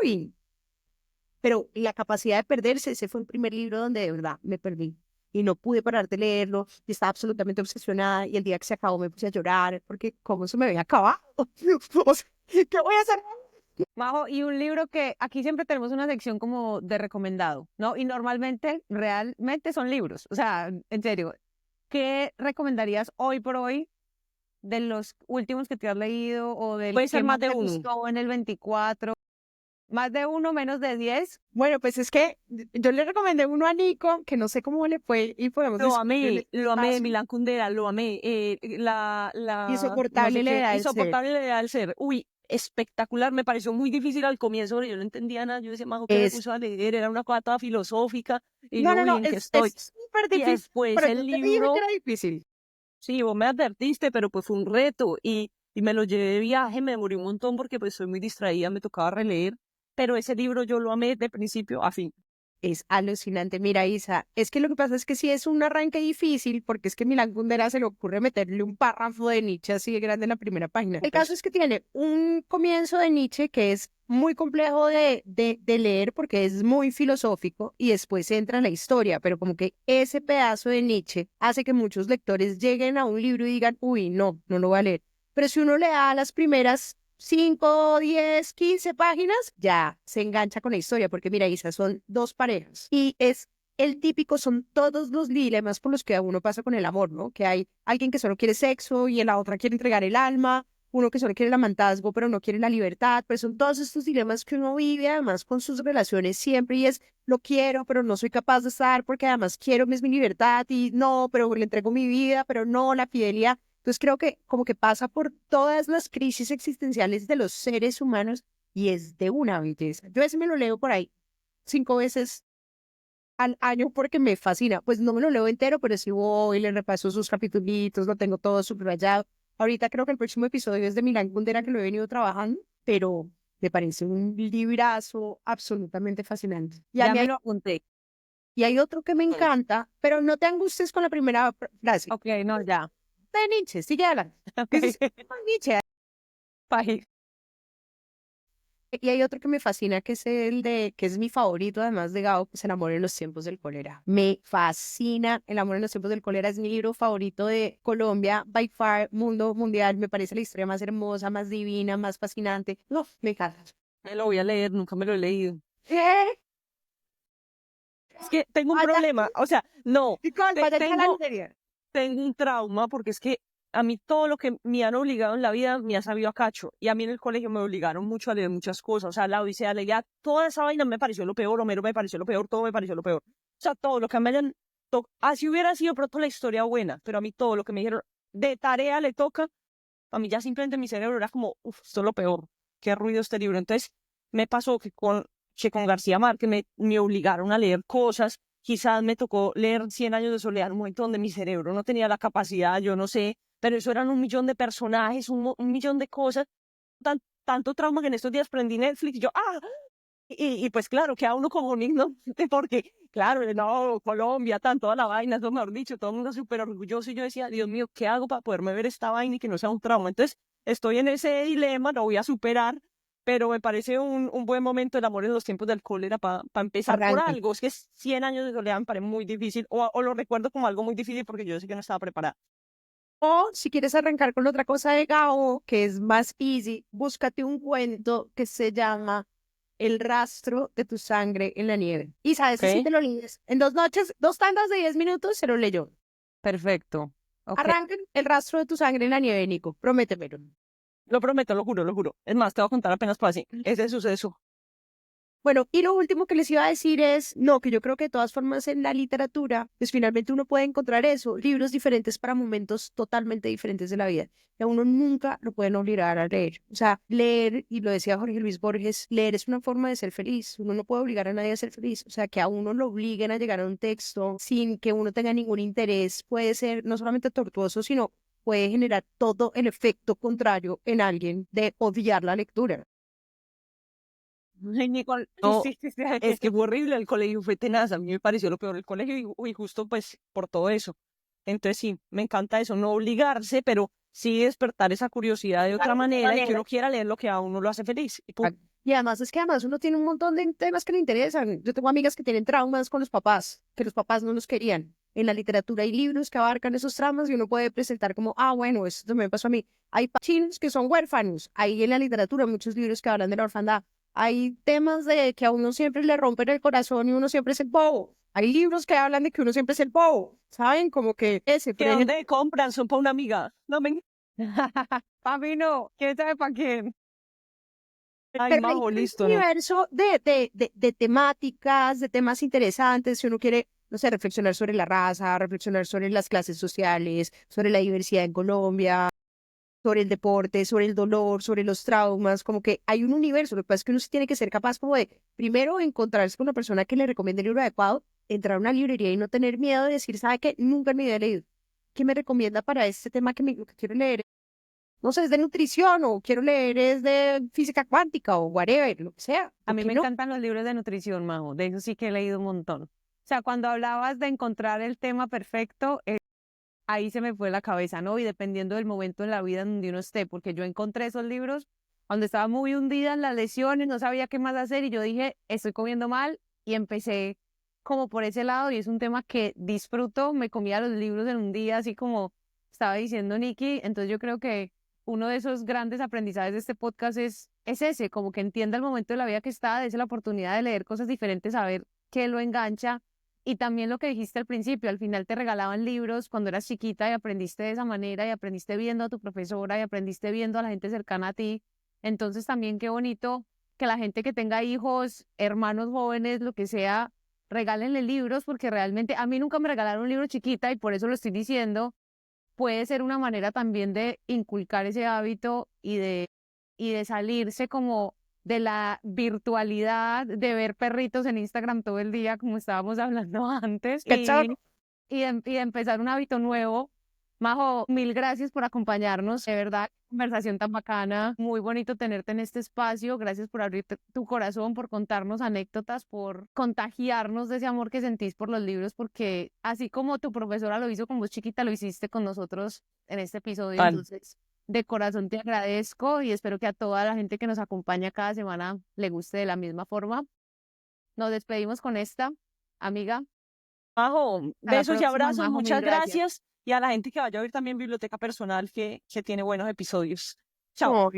S3: pero la capacidad de perderse, ese fue el primer libro donde de verdad me perdí. Y no pude parar de leerlo, y estaba absolutamente obsesionada, y el día que se acabó me puse a llorar, porque cómo se me había acabado. O sea, ¿qué voy a hacer?
S1: Majo, y un libro que aquí siempre tenemos una sección como de recomendado, ¿no? Y normalmente, realmente son libros. O sea, en serio, ¿qué recomendarías hoy por hoy de los últimos que te has leído o del
S2: Puede
S1: que
S2: ser más
S1: más
S2: de
S1: te
S2: uno.
S1: gustó en el 24? ¿Más de uno, menos de 10?
S3: Bueno, pues es que yo le recomendé uno a Nico, que no sé cómo le fue, y podemos discutir en este
S2: Lo amé,
S3: espacio.
S2: Milán Kundera, lo amé. No sé
S3: Insoportable la
S2: qué,
S3: edad del ser.
S2: insoportable la idea del ser. Uy, espectacular, me pareció muy difícil al comienzo, pero yo no entendía nada. Yo decía, Majo, ¿qué me
S3: Es,
S2: puso a leer? Era una cosa toda filosófica, y
S3: no,
S2: yo,
S3: no,
S2: uy,
S3: no,
S2: ¿en qué
S3: es
S2: estoy?
S3: súper
S2: Y
S3: difícil,
S2: después
S3: pero yo
S2: el
S3: te dije que
S2: libro,
S3: era difícil.
S2: sí, vos me advertiste, pero pues fue un reto, y me lo llevé de viaje, me demoré un montón porque pues soy muy distraída, me tocaba releer, pero ese libro yo lo amé de principio a fin.
S3: Es alucinante. Mira, Isa, es que lo que pasa es que sí es un arranque difícil, porque es que Milán Kundera se le ocurre meterle un párrafo de Nietzsche así de grande en la primera página. El caso es que tiene un comienzo de Nietzsche que es muy complejo de leer porque es muy filosófico y después entra en la historia, pero como que ese pedazo de Nietzsche hace que muchos lectores lleguen a un libro y digan, uy, no, no lo voy a leer. Pero si uno le da las primeras 5, 10, 15 páginas, ya se engancha con la historia, porque mira, Isa, son dos parejas y es el típico, son todos los dilemas por los que uno pasa con el amor, ¿no? Que hay alguien que solo quiere sexo y la otra quiere entregar el alma, uno que solo quiere el amantazgo pero no quiere la libertad, pero son todos estos dilemas que uno vive además con sus relaciones siempre y es, lo quiero, pero no soy capaz de estar porque además quiero mi libertad y no, pero le entrego mi vida, pero no, la fidelidad. Entonces creo que como que pasa por todas las crisis existenciales de los seres humanos y es de una belleza. Yo ese me lo leo por ahí 5 veces al año porque me fascina. Pues no me lo leo entero, pero sí voy, le repaso sus capitulitos, lo tengo todo subrayado. Ahorita creo que el próximo episodio es de Milán Kundera, que lo he venido trabajando, pero me parece un librazo absolutamente fascinante.
S1: Ya me lo apunté.
S3: Y hay otro que me encanta, pero no te angusties con la primera frase.
S1: Ok, no, ya.
S3: De Nietzsche, sigue adelante. Dices, "Ah, Nietzsche".
S2: Página.
S3: Y hay otro que me fascina, que es el de, que es mi favorito, además de Gao, que es El amor en los tiempos del cólera. Me fascina El amor en los tiempos del cólera, es mi libro favorito de Colombia, by far, mundo mundial. Me parece la historia más hermosa, más divina, más fascinante. No, me encanta.
S2: Me lo voy a leer, nunca me lo he leído.
S3: ¿Qué?
S2: Es que tengo un
S3: Vaya,
S2: problema, o sea, no,
S3: Nicole, vaya a la
S2: tengo,
S3: librería.
S2: tengo un trauma porque es que a mí todo lo que me han obligado en la vida me ha sabido a cacho. Y a mí en el colegio me obligaron mucho a leer muchas cosas. O sea, la Odisea, leía toda esa vaina me pareció lo peor, Homero me pareció lo peor, todo me pareció lo peor. O sea, todo lo que me hayan así hubiera sido pronto la historia buena, pero a mí todo lo que me dijeron de tarea le toca, a mí ya simplemente mi cerebro era como, uff, esto es lo peor, qué ruido este libro. Entonces me pasó que con García Márquez me obligaron a leer cosas. Quizás me tocó leer Cien años de soledad, un momento donde mi cerebro no tenía la capacidad, yo no sé, pero eso eran un millón de personajes, un millón de cosas, tanto trauma que en estos días prendí Netflix y yo, ¡ah! Y pues claro, queda uno como un ignorante porque, claro, no, Colombia, toda la vaina, eso mejor dicho, todo el mundo súper orgulloso y yo decía, Dios mío, ¿qué hago para poderme ver esta vaina y que no sea un trauma? Entonces, estoy en ese dilema, lo voy a superar, pero me parece un buen momento el amor en los tiempos del cólera para empezar por
S3: Arranca.
S2: algo. Es que 100 años de soledad me parece muy difícil, o lo recuerdo como algo muy difícil porque yo sé que no estaba preparada.
S3: O si quieres arrancar con otra cosa de Gao, que es más easy, búscate un cuento que se llama El rastro de tu sangre en la nieve. Y sabes, ese sí
S2: ¿Ok?
S3: te lo lees. En 2 noches, 2 tandas de 10 minutos se lo leyó.
S1: Perfecto. Ok.
S3: Arranquen El rastro de tu sangre en la nieve, Nico. Prométemelo.
S2: Lo prometo, lo juro, lo juro. Es más, te voy a contar apenas pase ese suceso.
S3: Bueno, y lo último que les iba a decir es, no, que yo creo que de todas formas en la literatura, pues finalmente uno puede encontrar eso, libros diferentes para momentos totalmente diferentes de la vida. Y a uno nunca lo pueden obligar a leer. O sea, leer, y lo decía Jorge Luis Borges, leer es una forma de ser feliz. Uno no puede obligar a nadie a ser feliz. O sea, que a uno lo obliguen a llegar a un texto sin que uno tenga ningún interés puede ser no solamente tortuoso, sino puede generar todo el efecto contrario en alguien de odiar la lectura.
S2: Ay, Nicole,
S1: No,
S2: sí, sí, sí, es que fue horrible, el colegio fue tenaz, a mí me pareció lo peor el colegio y justo pues por todo eso. Entonces sí, me encanta eso, no obligarse, pero sí despertar esa curiosidad de otra manera y que uno quiera leer lo que a uno lo hace feliz. Y punto.
S3: Y además es que además uno tiene un montón de temas que le interesan. Yo tengo amigas que tienen traumas con los papás, que los papás no los querían. En la literatura hay libros que abarcan esos traumas y uno puede presentar como, ah, bueno, eso también me pasó a mí. Hay chinos que son huérfanos. Hay en la literatura muchos libros que hablan de la orfandad. Hay temas de que a uno siempre le rompen el corazón y uno siempre es el bobo. Hay libros que hablan de que uno siempre es el bobo. ¿Saben? Como que ese, por
S2: ¿Que
S3: ejemplo.
S2: dónde compran? Son para una amiga. No, ven.
S1: para mí no, quién sabe para quién.
S2: Ay,
S3: Pero
S2: Majo,
S3: hay un
S2: listo, ¿no?
S3: universo de temáticas, de temas interesantes, si uno quiere, no sé, reflexionar sobre la raza, reflexionar sobre las clases sociales, sobre la diversidad en Colombia, sobre el deporte, sobre el dolor, sobre los traumas, como que hay un universo. Lo que pasa es que uno sí tiene que ser capaz como de, primero, encontrarse con una persona que le recomiende el libro adecuado, entrar a una librería y no tener miedo de decir, ¿sabe qué? Nunca en mi vida he leído. ¿Qué me recomienda para este tema que quiero leer? No sé, es de nutrición o quiero leer es de física cuántica o whatever, lo que sea.
S1: A
S3: ¿Por
S1: mí
S3: qué
S1: me
S3: no?
S1: encantan los libros de nutrición, Majo, de eso sí que he leído un montón. O sea, cuando hablabas de encontrar el tema perfecto, ahí se me fue la cabeza, ¿no? Y dependiendo del momento en la vida en donde uno esté, porque yo encontré esos libros cuando estaba muy hundida en las lesiones, no sabía qué más hacer y yo dije, estoy comiendo mal y empecé como por ese lado y es un tema que disfruto, me comía los libros en un día, así como estaba diciendo Nikki, entonces yo creo que uno de esos grandes aprendizajes de este podcast es ese, como que entienda el momento de la vida que está, dése la oportunidad de leer cosas diferentes, saber qué lo engancha y también lo que dijiste al principio, al final te regalaban libros cuando eras chiquita y aprendiste de esa manera y aprendiste viendo a tu profesora y aprendiste viendo a la gente cercana a ti. Entonces también qué bonito que la gente que tenga hijos, hermanos jóvenes, lo que sea, regálenle libros porque realmente a mí nunca me regalaron un libro chiquita y por eso lo estoy diciendo. Puede ser una manera también de inculcar ese hábito y de salirse como de la virtualidad, de ver perritos en Instagram todo el día, como estábamos hablando antes,
S3: ¿Cachai?
S1: y de empezar un hábito nuevo. Majo, mil gracias por acompañarnos, de verdad, conversación tan bacana, muy bonito tenerte en este espacio, gracias por abrirte tu corazón, por contarnos anécdotas, por contagiarnos de ese amor que sentís por los libros, porque así como tu profesora lo hizo con vos chiquita, lo hiciste con nosotros en este episodio,
S2: Vale.
S1: entonces de corazón te agradezco y espero que a toda la gente que nos acompaña cada semana le guste de la misma forma. Nos despedimos con esta, amiga.
S2: Majo,
S1: A la
S2: besos y
S1: próxima,
S2: abrazos,
S1: Majo, mil
S2: muchas
S1: gracias.
S2: gracias. Y a la gente que vaya a oír también Biblioteca Personal, que tiene buenos episodios. Chao.
S3: No,